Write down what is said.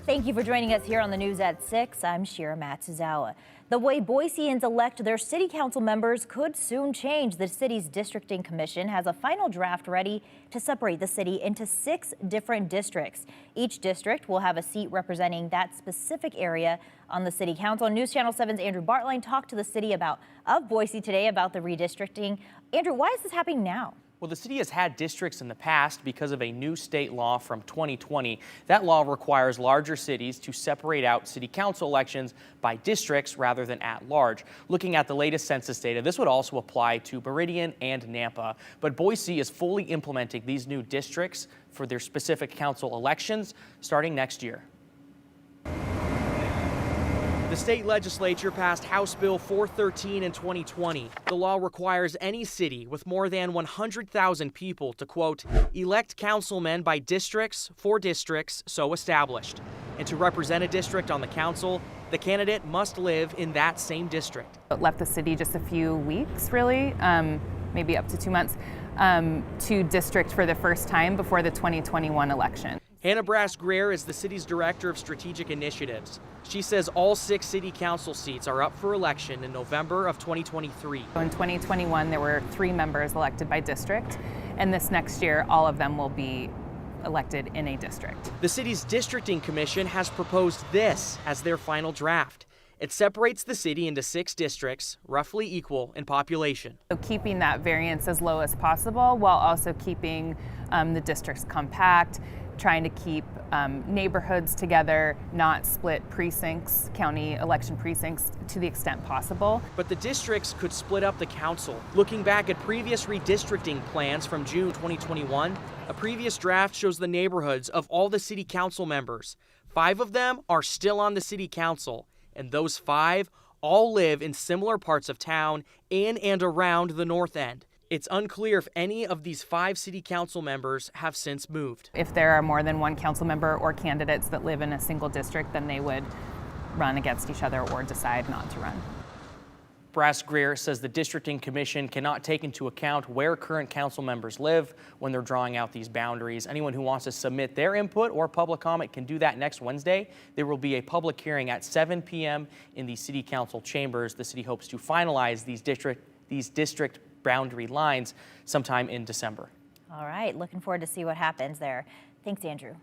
Thank you for joining us here on the news at 6. I'm Shira Matsuzawa. The way Boiseans elect their city council members could soon change. The city's districting commission has a final draft ready to separate the city into 6 different districts. Each district will have a seat representing that specific area on the city council. News Channel 7's Andrew Bartline talked to the city of Boise today about the redistricting. Andrew, why is this happening now? Well, the city has had districts in the past because of a new state law from 2020. That law requires larger cities to separate out city council elections by districts rather than at large. Looking at the latest census data, this would also apply to Meridian and Nampa. But Boise is fully implementing these new districts for their specific council elections starting next year. The state legislature passed House Bill 413 in 2020. The law requires any city with more than 100,000 people to, quote, elect councilmen by districts for districts so established. And to represent a district on the council, the candidate must live in that same district. It left the city just a few weeks, really, maybe up to 2 months, to district for the first time before the 2021 election. Hannah Brass-Greer is the city's director of strategic initiatives. She says all 6 city council seats are up for election in November of 2023. In 2021, there were 3 members elected by district, and this next year, all of them will be elected in a district. The city's districting commission has proposed this as their final draft. It separates the city into 6 districts, roughly equal in population. So keeping that variance as low as possible while also keeping the districts compact, trying to keep neighborhoods together, not split precincts, county election precincts to the extent possible. But the districts could split up the council. Looking back at previous redistricting plans from June 2021, a previous draft shows the neighborhoods of all the city council members. 5 of them are still on the city council, and those 5 all live in similar parts of town in and around the north end. It's unclear if any of these 5 city council members have since moved. If there are more than one council member or candidates that live in a single district, then they would run against each other or decide not to run. Brass-Greer says the districting commission cannot take into account where current council members live when they're drawing out these boundaries. Anyone who wants to submit their input or public comment can do that next Wednesday. There will be a public hearing at 7 p.m. in the city council chambers. The city hopes to finalize these district boundary lines sometime in December. All right, looking forward to see what happens there. Thanks, Andrew.